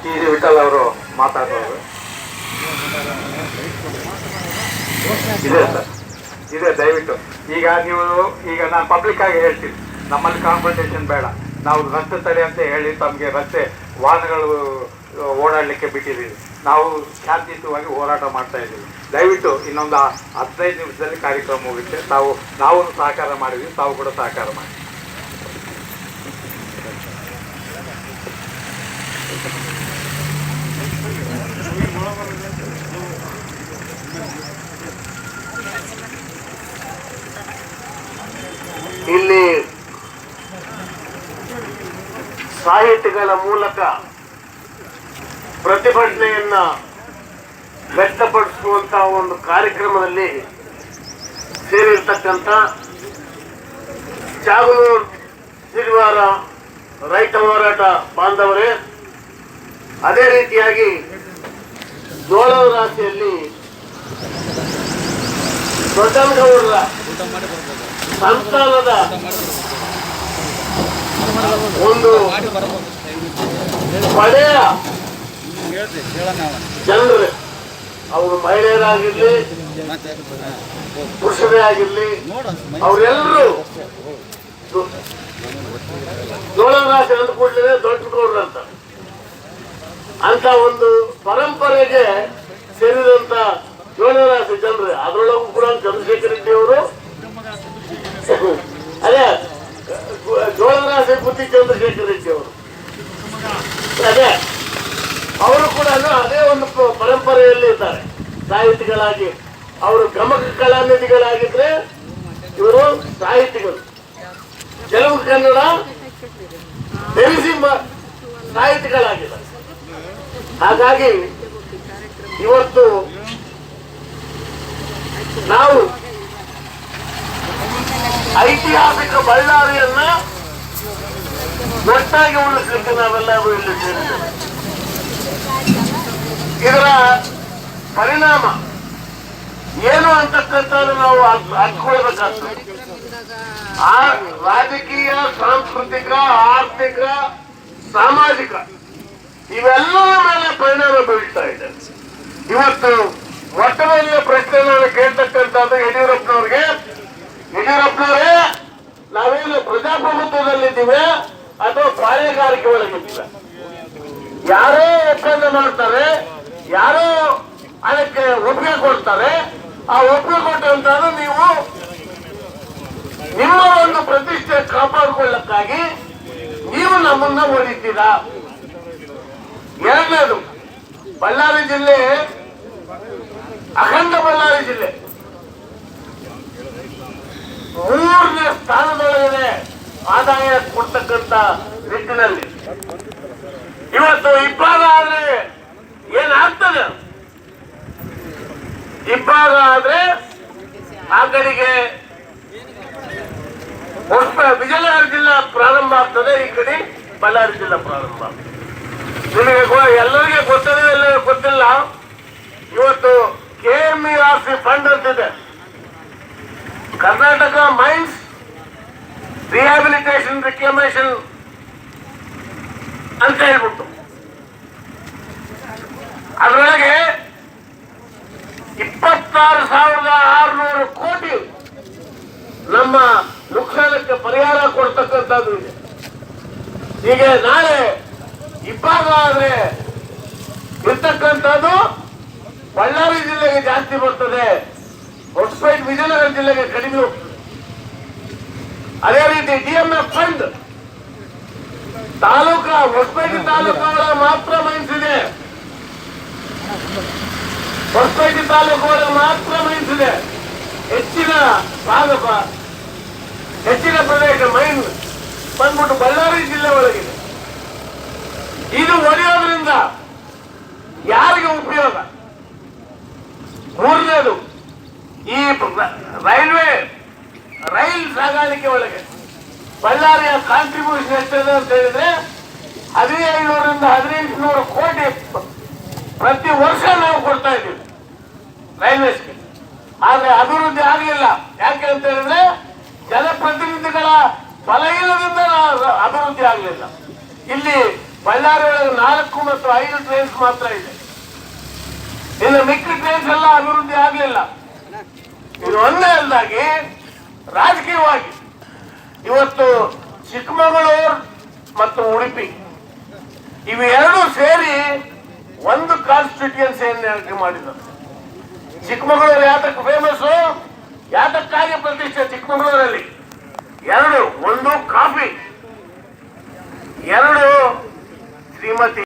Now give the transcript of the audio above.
T Vithal ಅವರು ಮಾತಾಡೋದು ಇದೆ ಸರ್, ಇದೆ. ದಯವಿಟ್ಟು ಈಗ ನಾನು ಪಬ್ಲಿಕ್ ಆಗಿ ಹೇಳ್ತೀನಿ, ನಮ್ಮಲ್ಲಿ ಕಾನ್ಫ್ರಂಟೇಷನ್ ಬೇಡ. ನಾವು ರಸ್ತೆ ತಡೆ ಅಂತ ಹೇಳಿ ತಮಗೆ ರಸ್ತೆ ವಾಹನಗಳು ಓಡಾಡಲಿಕ್ಕೆ ಬಿಟ್ಟಿದ್ದೀವಿ. ನಾವು ಶಾಂತಿಯುತವಾಗಿ ಹೋರಾಟ ಮಾಡ್ತಾ ಇದ್ದೀವಿ. ದಯವಿಟ್ಟು ಇನ್ನೊಂದು 15 ನಿಮಿಷದಲ್ಲಿ ಕಾರ್ಯಕ್ರಮ ಮುಗಿಯುತ್ತೆ. ನಾವು ಸಹಕಾರ ಮಾಡಿದ್ವಿ, ತಾವು ಕೂಡ ಸಹಕಾರ ಮಾಡಿ. ಇಲ್ಲಿ ಸಾಹಿತಿಗಳ ಮೂಲಕ ಪ್ರತಿಭಟನೆಯನ್ನ ವ್ಯಕ್ತಪಡಿಸುವಂತಹ ಒಂದು ಕಾರ್ಯಕ್ರಮದಲ್ಲಿ ಸೇರಿರ್ತಕ್ಕಂಥ ಚಾಗನೂರು ಸಿರಿವಾರ ರೈತ ಹೋರಾಟ ಬಾಂಧವರೇ, ಅದೇ ರೀತಿಯಾಗಿ ಜೋಳದ ರಾಶಿಯಲ್ಲಿ ದೊಡ್ಡಗೌಡರ ಸಂತಾನದ ಒಂದು ಪಡೆಯ ಜನರು, ಅವರು ಮಹಿಳೆಯರಾಗಿರ್ಲಿ ಪುರುಷರೇ ಆಗಿರ್ಲಿ, ಅವರೆಲ್ಲರೂ ಜೋಳದ ರಾಶಿ ಅಂದ ಕೂಡಲೇ ದೊಡ್ಡಗೌಡರು ಅಂತ ಒಂದು ಪರಂಪರೆಗೆ ಸೇರಿದಂತ ಜೋಳದ ರಾಶಿ ಜನರು. ಅದರೊಳಗೂ ಕೂಡ ಚಂದ್ರಶೇಖರ್ ರೆಡ್ಡಿ ಅವರು, ಅದೇ ಜೋಳದ ರಾಶಿ ಬುದ್ಧಿ ಚಂದ್ರಶೇಖರ್ ರೆಡ್ಡಿ ಅವರು, ಅದೇ ಅವರು ಕೂಡ ಅದೇ ಒಂದು ಪರಂಪರೆಯಲ್ಲಿ ಇದ್ದಾರೆ ಸಾಹಿತಿಗಳಾಗಿ. ಅವರು ಗಮಕ ಕಲಾನಿಧಿಗಳಾಗಿದ್ರೆ ಇವರು ಸಾಹಿತಿಗಳು. ತೆಲುಗು ಕನ್ನಡ ಬೆರೆಸಿ ಸಾಹಿತಿಗಳಾಗಿದ್ದಾರೆ. ಹಾಗಾಗಿ ಇವತ್ತು ನಾವು ಐತಿಹಾಸಿಕ ಬಳ್ಳಾರಿಯನ್ನ ಒಟ್ಟಾಗಿ ಉಳಿಸಲಿಕ್ಕೆ ನಾವೆಲ್ಲರೂ ಇಲ್ಲಿ ಸೇರಿದ್ದೇವೆ. ಇದರ ಪರಿಣಾಮ ಏನು ಅಂತಕ್ಕಂಥದ್ದು ನಾವು ಅರ್ಥಕೊಳ್ಬೇಕಾಗ್ತದೆ. ರಾಜಕೀಯ, ಸಾಂಸ್ಕೃತಿಕ, ಆರ್ಥಿಕ, ಸಾಮಾಜಿಕ ಇವೆಲ್ಲರ ಮೇಲೆ ಪರಿಣಾಮ ಬೀಳ್ತಾ ಇದೆ. ಇವತ್ತು ಮೊಟ್ಟ ಮೊದಲ ಪ್ರಶ್ನೆ ನಾನು ಕೇಳ್ತಕ್ಕಂಥದ್ದು ಯಡಿಯೂರಪ್ಪನವ್ರಿಗೆ, ಯಡಿಯೂರಪ್ಪನವರೇ, ನಾವೇನು ಪ್ರಜಾಪ್ರಭುತ್ವದಲ್ಲಿದ್ದೀವಿ ಅಥವಾ ಪಾಳೆಗಾರಿಕೆ ಒಳಗಿದ್ದೀವಿ? ಯಾರೋ ಒಪ್ಪಂದ ಮಾಡ್ತಾರೆ, ಯಾರೋ ಅದಕ್ಕೆ ಒಪ್ಪಿಗೆ ಕೊಡ್ತಾರೆ. ಆ ಒಪ್ಪಿಗೆ ಕೊಟ್ಟಂತಾದ್ರೂ ನೀವು ನಿಮ್ಮ ಒಂದು ಪ್ರತಿಷ್ಠೆ ಕಾಪಾಡಿಕೊಳ್ಳಕ್ಕಾಗಿ ನೀವು ನಮ್ಮನ್ನ ಹೊಡಿತೀರಾ. ಎರಡನೇದು, ಬಳ್ಳಾರಿ ಜಿಲ್ಲೆ ಅಖಂಡ ಬಳ್ಳಾರಿ ಜಿಲ್ಲೆ 3ನೇ ಸ್ಥಾನದೊಳಗಡೆ ಆದಾಯ ಕೊಡ್ತಕ್ಕಂಥ ನಿಟ್ಟಿನಲ್ಲಿ ಇವತ್ತು ಇಬ್ಬಾಗ ಆದ್ರೆ ಏನಾಗ್ತದೆ? ಇಬ್ಬಾಗ ಆದ್ರೆ ಆ ಕಡೆಗೆ ವಿಜಯನಗರ ಜಿಲ್ಲಾ ಪ್ರಾರಂಭ ಆಗ್ತದೆ, ಈ ಕಡೆ ಬಳ್ಳಾರಿ ಜಿಲ್ಲಾ ಪ್ರಾರಂಭ. ನಿಮಗೆ ಎಲ್ಲರಿಗೆ ಗೊತ್ತಿದೆ, ಎಲ್ಲರಿಗೂ ಗೊತ್ತಿಲ್ಲ. ಇವತ್ತು KMERC ಫಂಡ್ ಅಂತಿದೆ, ಕರ್ನಾಟಕ ಮೈನ್ಸ್ ರಿಹ್ಯಾಬಿಲಿಟೇಷನ್ ರಿಕ್ಲಮೇಷನ್ ಅಂತ ಹೇಳ್ಬಿಟ್ಟು ಅದರೊಳಗೆ 26,600 ಕೋಟಿ ನಮ್ಮ ನುಕ್ಸಾನಕ್ಕೆ ಪರಿಹಾರ ಕೊಡ್ತಕ್ಕಂಥದ್ದು ಇದೆ. ಹೀಗೆ ನಾಳೆ ಇಬ್ಬಾಗ ಆದ್ರೆ ಇರ್ತಕ್ಕಂಥದ್ದು ಬಳ್ಳಾರಿ ಜಿಲ್ಲೆಗೆ ಜಾಸ್ತಿ ಬರ್ತದೆ, ಹೊಸಪೇಟೆ ವಿಜಯನಗರ ಜಿಲ್ಲೆಗೆ ಕಡಿಮೆ ಹೋಗ್ತದೆ. ಅದೇ ರೀತಿ DMF ಫಂಡ್ ಹೊಸಪೇಟೆ ತಾಲೂಕುಗಳ ಮಾತ್ರ ಮೈನ್ಸ್ ಇದೆ, ಹೊಸಪೇಟೆ ತಾಲೂಕುಗಳ ಮಾತ್ರ ಮೈನ್ಸ್ ಇದೆ. ಹೆಚ್ಚಿನ ಪ್ರದೇಶ ಮೈನ್ ಬಂದ್ಬಿಟ್ಟು ಬಳ್ಳಾರಿ ಜಿಲ್ಲೆ ಒಳಗಿದೆ. ಇದು ಒಡೆಯೋದ್ರಿಂದ ಯಾರಿಗೆ ಉಪಯೋಗ? ಮೂರನೇದು, ಈ ರೈಲ್ ಸಾಗಾಣಿಕೆ ಒಳಗೆ ಬಳ್ಳಾರಿಯ ಕಾಂಟ್ರಿಬ್ಯೂಷನ್ ಎಷ್ಟಿದೆ ಅಂತ ಹೇಳಿದ್ರೆ 1500ರಿಂದ 1800 ಕೋಟಿ ಪ್ರತಿ ವರ್ಷ ನಾವು ಕೊಡ್ತಾ ಇದ್ದೀವಿ ರೈಲ್ವೇಸ್ಗೆ. ಆದ್ರೆ ಅಭಿವೃದ್ಧಿ ಆಗಲಿಲ್ಲ. ಯಾಕೆ ಅಂತ ಹೇಳಿದ್ರೆ ಜನಪ್ರತಿನಿಧಿಗಳ ಬಲಹೀನದಿಂದ ಅಭಿವೃದ್ಧಿ ಆಗಲಿಲ್ಲ. ಇಲ್ಲಿ ಬಳ್ಳಾರಿ ಬಳ್ಳಾರಿ ಒಳಗೆ 4 ಮತ್ತು 5 ಟ್ರೈನ್ಸ್ ಮಾತ್ರ ಇದೆ. ಇನ್ನು ಮಿಕ್ಕ ಟ್ರೈನ್ಸ್ ಎಲ್ಲ ಅಭಿವೃದ್ಧಿ ಆಗಲಿಲ್ಲ. ಇದು ಒಂದೇ ಅಲ್ದಾಗಿ ರಾಜಕೀಯವಾಗಿ ಇವತ್ತು ಚಿಕ್ಕಮಗಳೂರು ಮತ್ತು ಉಡುಪಿ ಇವೆರಡೂ ಸೇರಿ ಒಂದು ಕಾನ್ಸ್ಟಿಟ್ಯೂಯನ್ಸಿಯನ್ನು ಮಾಡಿದ್ದಾರೆ. ಚಿಕ್ಕಮಗಳೂರು ಯಾತಕ್ಕೆ ಫೇಮಸ್, ಯಾತಕ್ಕಾಗಿ ಪ್ರತಿಷ್ಠೆ ಚಿಕ್ಕಮಗಳೂರಲ್ಲಿ? ಒಂದು ಕಾಫಿ, 2 ಶ್ರೀಮತಿ